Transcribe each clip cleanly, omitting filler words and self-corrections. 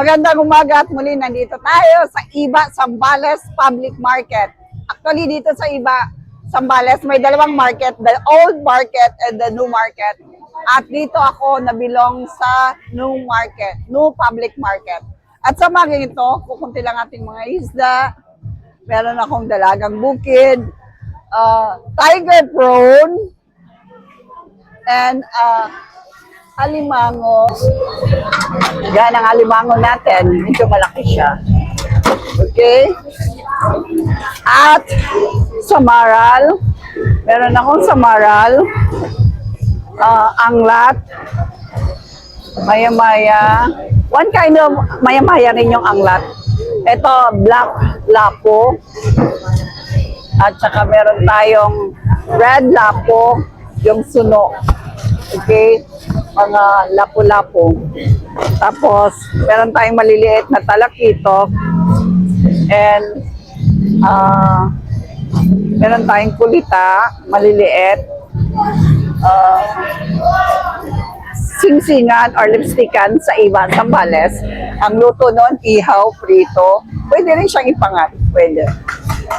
Magandang umaga at muli nandito tayo sa Iba Zambales Public Market. Actually dito sa Iba Zambales may dalawang market, the old market and the new market. At dito ako nabilong sa new market, new public market. At sa mga ito, kukunti lang ating mga isda. Meron akong dalagang bukid, tiger prawn, and alimango. Yan ang alimango natin. Medyo malaki siya. Okay? At samaral. Meron akong samaral. Anglat. Maya-maya. One kind of maya-maya rin yung anglat. Ito, black lapo. At saka meron tayong red lapo. Yung suno. Okay? Mga lapo-lapo. Tapos, meron tayong maliliit na talakitok. And, meron tayong kulita, maliliit. Singsingan or lipstickan sa Iba Zambales. Ang luto noon, ihaw, prito. Pwede rin siyang ipangat. Pwede.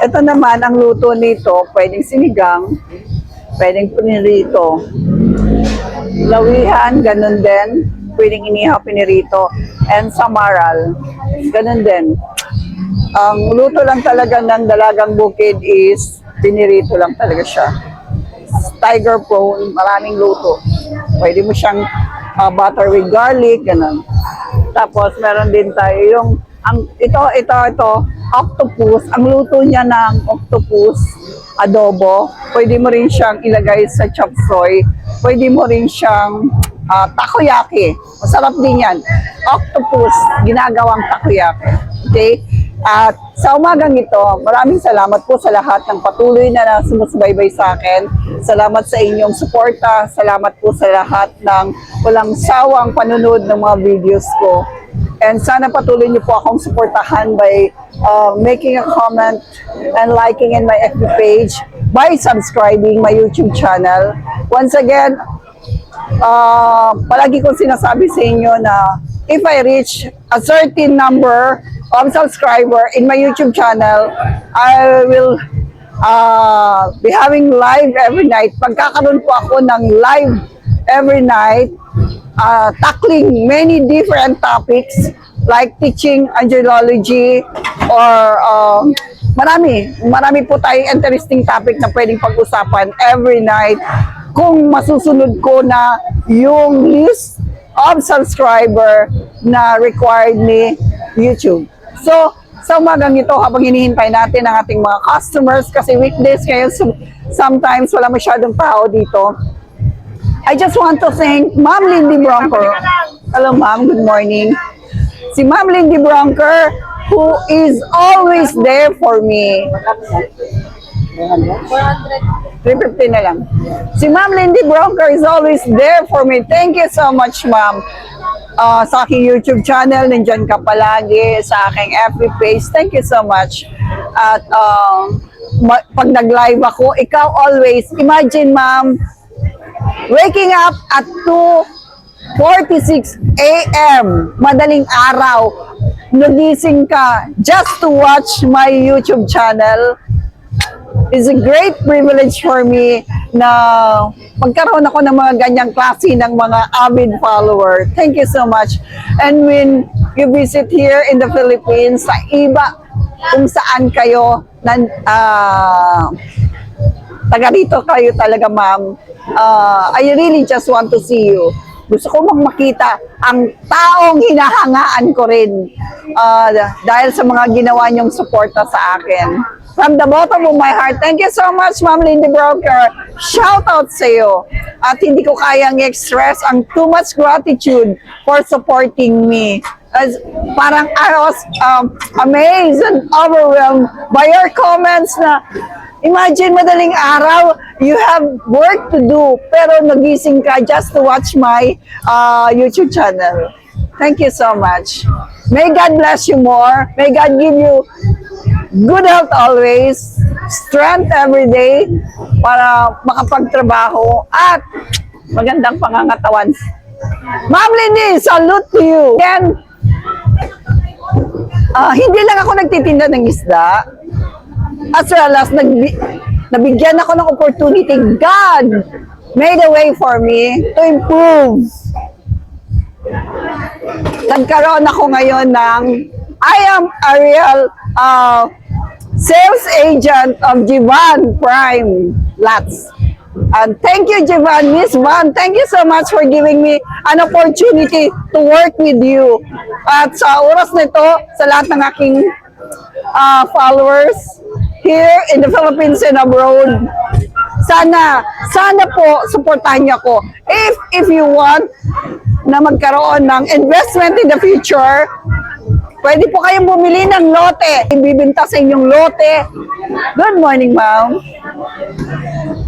Ito naman, ang luto nito, pwedeng sinigang, pwedeng pinirito. Lawihan, ganun din. Pwedeng inihaw, pinirito. And samaral, ganun din. Ang luto lang talaga ng dalagang bukid is pinirito lang talaga siya. Tiger prawn, maraming luto. Pwede mo siyang butter with garlic, ganun. Tapos meron din tayo yung ito, octopus. Ang luto niya ng octopus, adobo. Pwede mo rin siyang ilagay sa chop suey. Pwede mo rin siyang takoyaki. Masarap din yan. Octopus, ginagawang takoyaki. Okay? At sa umagang ito, maraming salamat po sa lahat ng patuloy na sumusubaybay sa akin. Salamat sa inyong suporta. Salamat po sa lahat ng walang sawang panunod ng mga videos ko. And sana patuloy niyo po akong suportahan by making a comment and liking in my FB page, by subscribing my YouTube channel. Once again, palagi kong sinasabi sa inyo na if I reach a certain number of subscriber in my YouTube channel, I will be having live every night. Pagkakaroon po ako ng live every night, tackling many different topics like teaching angelology or marami po tayong interesting topic na pwedeng pag-usapan every night kung masusunod ko na yung list of subscriber na required ni YouTube. So, sa umagang ito, habang hinihintay natin ang ating mga customers, kasi weekdays ngayon, sometimes wala masyadong tao dito. I just want to thank Ma'am Lindy Bronker. Hello, Ma'am. Good morning. Si Ma'am Lindy Bronker, who is always there for me. 350 na lang. Si Ma'am Lindy Bronker is always there for me. Thank you so much, Ma'am. Sa aking YouTube channel, nandyan ka palagi. Sa aking FB page, thank you so much. At pag nag-live ako, ikaw always, imagine, Ma'am, waking up at 2:46 a.m. Madaling araw, nagising ka just to watch my YouTube channel. It's a great privilege for me na magkaroon ako ng mga ganyang klase ng mga avid follower. Thank you so much. And when you visit here in the Philippines, sa iba kung saan kayo, taga dito kayo talaga, Ma'am, I really just want to see you. Gusto ko makita ang taong hinahangaan ko rin dahil sa mga ginawa niyong suporta sa akin. From the bottom of my heart, thank you so much, Ma'am Lindy Bronker. Shout out sa iyo. At hindi ko kayang i-express ang too much gratitude for supporting me. As parang I was amazed and overwhelmed by your comments na imagine madaling araw, you have work to do, pero nagising ka just to watch my YouTube channel. Thank you so much. May God bless you more. May God give you good health always, strength every day para makapagtrabaho at magandang pangangatawan. Ma'am Lindy, salute to you. Again, Hindi lang ako nagtitinda ng isda. As well as nabigyan ako ng opportunity. God made a way for me to improve. Nagkaroon ako ngayon ng I am a real sales agent of Jivan Prime Lots. And thank you, Jivan. Miss Van, thank you so much for giving me an opportunity to work with you. At sa oras nito, sa lahat ng aking followers here in the Philippines and abroad, sana po suportahan niyo ako. If you want na magkaroon ng investment in the future, pwede po kayong bumili ng lote. Ibibenta sa inyong lote. Good morning, ma'am.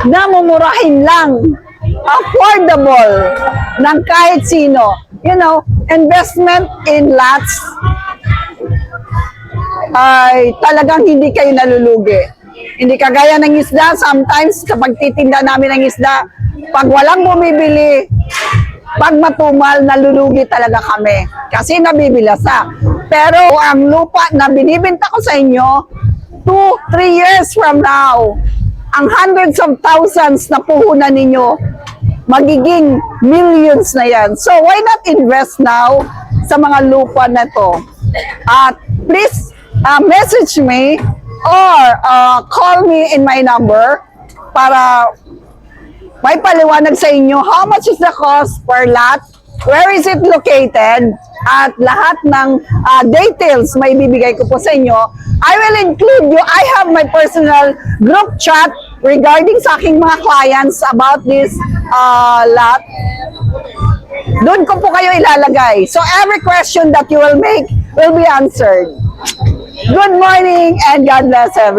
Namumurahin lang. Affordable ng kahit sino. You know, investment in lots ay talagang hindi kayo nalulugi. Hindi kagaya ng isda. Sometimes, kapag titinda namin ng isda, pag walang bumibili, pag matumal, nalulugi talaga kami. Kasi nabibilasa. Pero ang lupa na binibenta ko sa inyo, 2-3 years from now, ang hundreds of thousands na puhunan ninyo, magiging millions na yan. So why not invest now sa mga lupa na to? At please message me or call me in my number para may paliwanag sa inyo how much is the cost per lot, where is it located, at lahat ng details may bibigay ko po sa inyo. I will include you. I have my personal group chat regarding sa aking mga clients about this lot. Doon ko po kayo ilalagay. So every question that you will make will be answered. Good morning and God bless everyone.